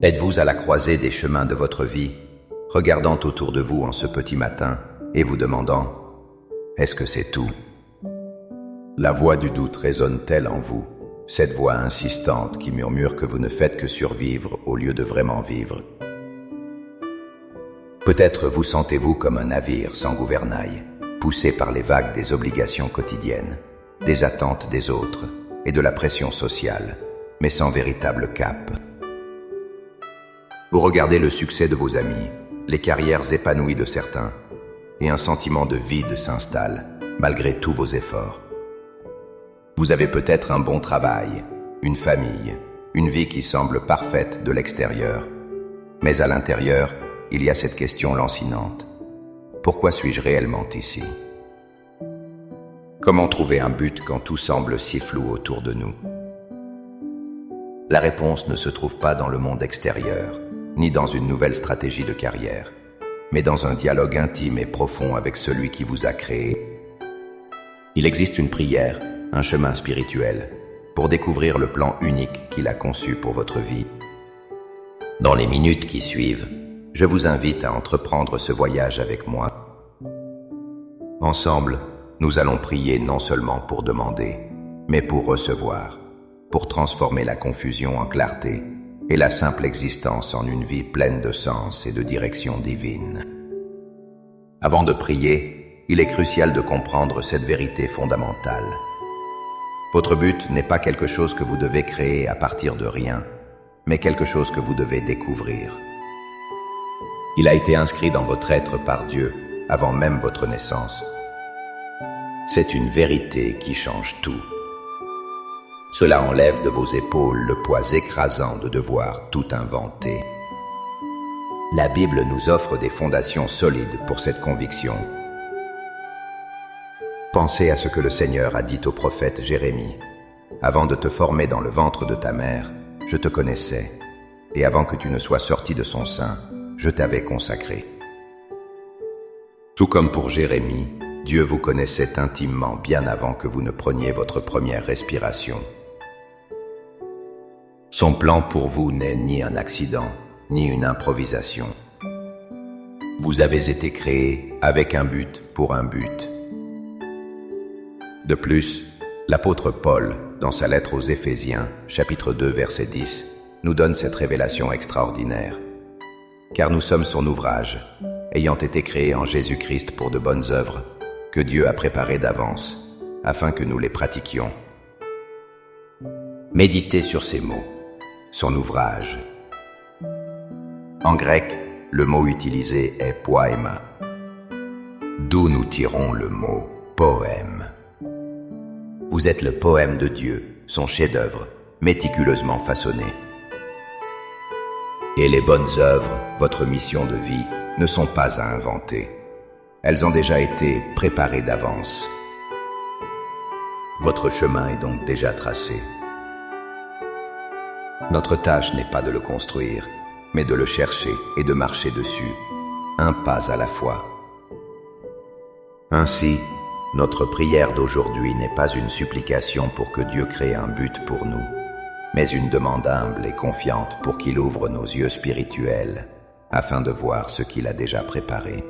Êtes-vous à la croisée des chemins de votre vie, regardant autour de vous en ce petit matin et vous demandant « Est-ce que c'est tout ?» La voix du doute résonne-t-elle en vous, cette voix insistante qui murmure que vous ne faites que survivre au lieu de vraiment vivre? Peut-être vous sentez-vous comme un navire sans gouvernail, poussé par les vagues des obligations quotidiennes, des attentes des autres et de la pression sociale, mais sans véritable cap. Vous regardez le succès de vos amis, les carrières épanouies de certains, et un sentiment de vide s'installe, malgré tous vos efforts. Vous avez peut-être un bon travail, une famille, une vie qui semble parfaite de l'extérieur. Mais à l'intérieur, il y a cette question lancinante. Pourquoi suis-je réellement ici? Comment trouver un but quand tout semble si flou autour de nous? La réponse ne se trouve pas dans le monde extérieur, ni dans une nouvelle stratégie de carrière, mais dans un dialogue intime et profond avec celui qui vous a créé. Il existe une prière, un chemin spirituel, pour découvrir le plan unique qu'il a conçu pour votre vie. Dans les minutes qui suivent, je vous invite à entreprendre ce voyage avec moi. Ensemble, nous allons prier non seulement pour demander, mais pour recevoir, pour transformer la confusion en clarté, et la simple existence en une vie pleine de sens et de direction divine. Avant de prier, il est crucial de comprendre cette vérité fondamentale. Votre but n'est pas quelque chose que vous devez créer à partir de rien, mais quelque chose que vous devez découvrir. Il a été inscrit dans votre être par Dieu avant même votre naissance. C'est une vérité qui change tout. Cela enlève de vos épaules le poids écrasant de devoir tout inventer. La Bible nous offre des fondations solides pour cette conviction. Pensez à ce que le Seigneur a dit au prophète Jérémie. « Avant de te former dans le ventre de ta mère, je te connaissais, et avant que tu ne sois sorti de son sein, je t'avais consacré. » Tout comme pour Jérémie, Dieu vous connaissait intimement bien avant que vous ne preniez votre première respiration. Son plan pour vous n'est ni un accident, ni une improvisation. Vous avez été créé avec un but pour un but. De plus, l'apôtre Paul, dans sa lettre aux Éphésiens, chapitre 2, verset 10, nous donne cette révélation extraordinaire. Car nous sommes son ouvrage, ayant été créés en Jésus-Christ pour de bonnes œuvres, que Dieu a préparées d'avance, afin que nous les pratiquions. Méditez sur ces mots, son ouvrage. En grec, le mot utilisé est poema, d'où nous tirons le mot poème. Vous êtes le poème de Dieu, son chef-d'œuvre, méticuleusement façonné. Et les bonnes œuvres, votre mission de vie, ne sont pas à inventer. Elles ont déjà été préparées d'avance. Votre chemin est donc déjà tracé. Notre tâche n'est pas de le construire, mais de le chercher et de marcher dessus, un pas à la fois. Ainsi, notre prière d'aujourd'hui n'est pas une supplication pour que Dieu crée un but pour nous, mais une demande humble et confiante pour qu'il ouvre nos yeux spirituels, afin de voir ce qu'il a déjà préparé.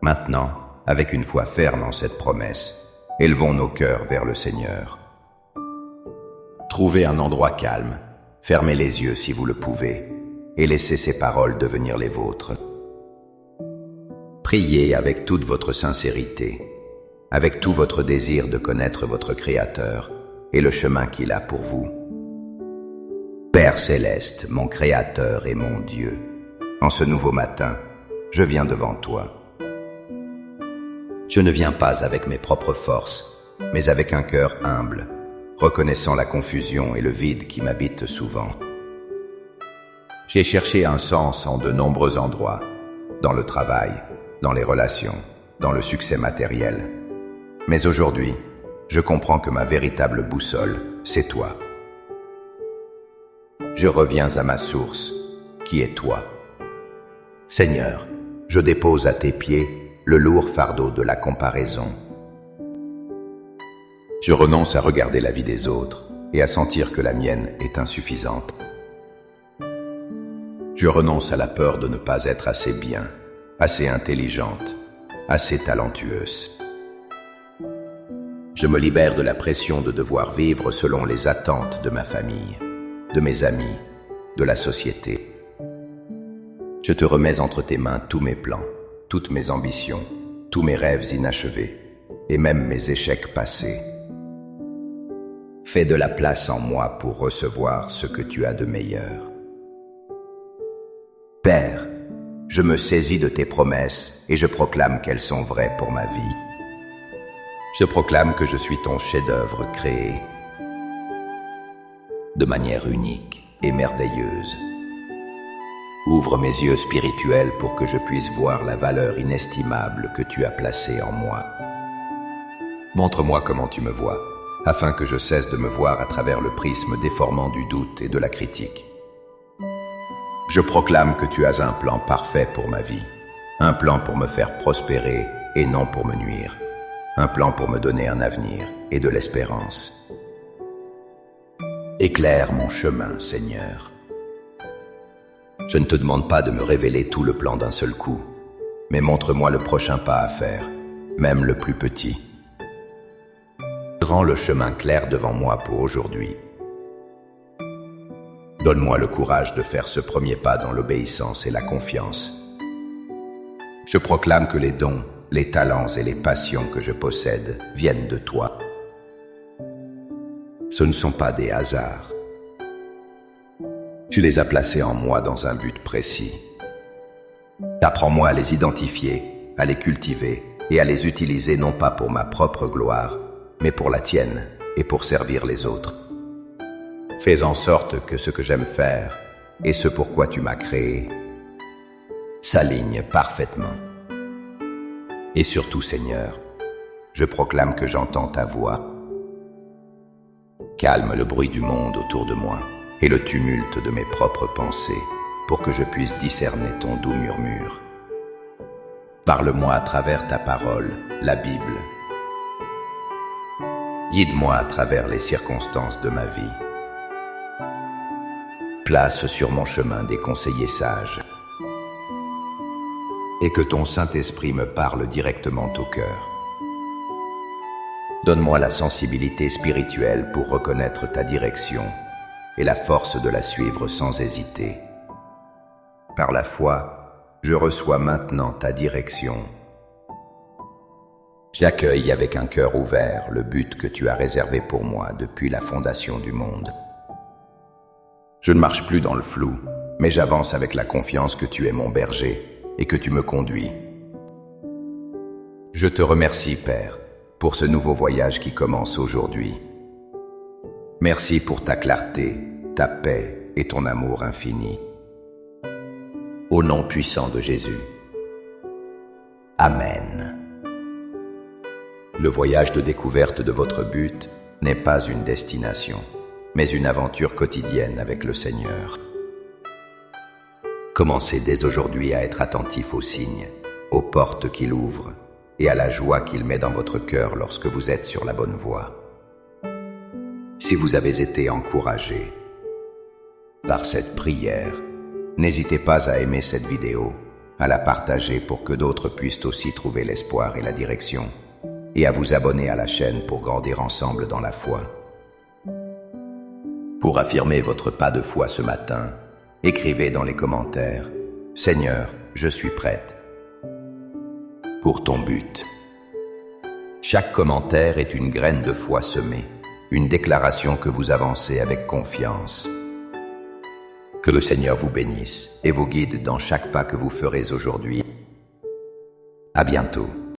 Maintenant, avec une foi ferme en cette promesse, élevons nos cœurs vers le Seigneur. Trouvez un endroit calme, fermez les yeux si vous le pouvez, et laissez ces paroles devenir les vôtres. Priez avec toute votre sincérité, avec tout votre désir de connaître votre Créateur et le chemin qu'il a pour vous. Père céleste, mon Créateur et mon Dieu, en ce nouveau matin, je viens devant toi. Je ne viens pas avec mes propres forces, mais avec un cœur humble, reconnaissant la confusion et le vide qui m'habitent souvent. J'ai cherché un sens en de nombreux endroits, dans le travail, dans les relations, dans le succès matériel. Mais aujourd'hui, je comprends que ma véritable boussole, c'est toi. Je reviens à ma source, qui est toi. Seigneur, je dépose à tes pieds le lourd fardeau de la comparaison. Je renonce à regarder la vie des autres et à sentir que la mienne est insuffisante. Je renonce à la peur de ne pas être assez bien, assez intelligente, assez talentueuse. Je me libère de la pression de devoir vivre selon les attentes de ma famille, de mes amis, de la société. Je te remets entre tes mains tous mes plans, toutes mes ambitions, tous mes rêves inachevés, et même mes échecs passés. Fais de la place en moi pour recevoir ce que tu as de meilleur. Père, je me saisis de tes promesses et je proclame qu'elles sont vraies pour ma vie. Je proclame que je suis ton chef-d'œuvre créé de manière unique et merveilleuse. Ouvre mes yeux spirituels pour que je puisse voir la valeur inestimable que tu as placée en moi. Montre-moi comment tu me vois, afin que je cesse de me voir à travers le prisme déformant du doute et de la critique. Je proclame que tu as un plan parfait pour ma vie, un plan pour me faire prospérer et non pour me nuire, un plan pour me donner un avenir et de l'espérance. Éclaire mon chemin, Seigneur. Je ne te demande pas de me révéler tout le plan d'un seul coup, mais montre-moi le prochain pas à faire, même le plus petit. Rends le chemin clair devant moi pour aujourd'hui. Donne-moi le courage de faire ce premier pas dans l'obéissance et la confiance. Je proclame que les dons, les talents et les passions que je possède viennent de toi. Ce ne sont pas des hasards. Tu les as placés en moi dans un but précis. Apprends-moi à les identifier, à les cultiver et à les utiliser non pas pour ma propre gloire, mais pour la tienne et pour servir les autres. Fais en sorte que ce que j'aime faire et ce pourquoi tu m'as créé s'alignent parfaitement. Et surtout, Seigneur, je proclame que j'entends ta voix. Calme le bruit du monde autour de moi et le tumulte de mes propres pensées pour que je puisse discerner ton doux murmure. Parle-moi à travers ta parole, la Bible. Guide-moi à travers les circonstances de ma vie. Place sur mon chemin des conseillers sages. Et que ton Saint-Esprit me parle directement au cœur. Donne-moi la sensibilité spirituelle pour reconnaître ta direction et la force de la suivre sans hésiter. Par la foi, je reçois maintenant ta direction. J'accueille avec un cœur ouvert le but que tu as réservé pour moi depuis la fondation du monde. Je ne marche plus dans le flou, mais j'avance avec la confiance que tu es mon berger et que tu me conduis. Je te remercie, Père, pour ce nouveau voyage qui commence aujourd'hui. Merci pour ta clarté, ta paix et ton amour infini. Au nom puissant de Jésus. Amen. Le voyage de découverte de votre but n'est pas une destination, mais une aventure quotidienne avec le Seigneur. Commencez dès aujourd'hui à être attentif aux signes, aux portes qu'il ouvre et à la joie qu'il met dans votre cœur lorsque vous êtes sur la bonne voie. Si vous avez été encouragé par cette prière, n'hésitez pas à aimer cette vidéo, à la partager pour que d'autres puissent aussi trouver l'espoir et la direction, et à vous abonner à la chaîne pour grandir ensemble dans la foi. Pour affirmer votre pas de foi ce matin, écrivez dans les commentaires « Seigneur, je suis prête » pour ton but. Chaque commentaire est une graine de foi semée, une déclaration que vous avancez avec confiance. Que le Seigneur vous bénisse et vous guide dans chaque pas que vous ferez aujourd'hui. À bientôt.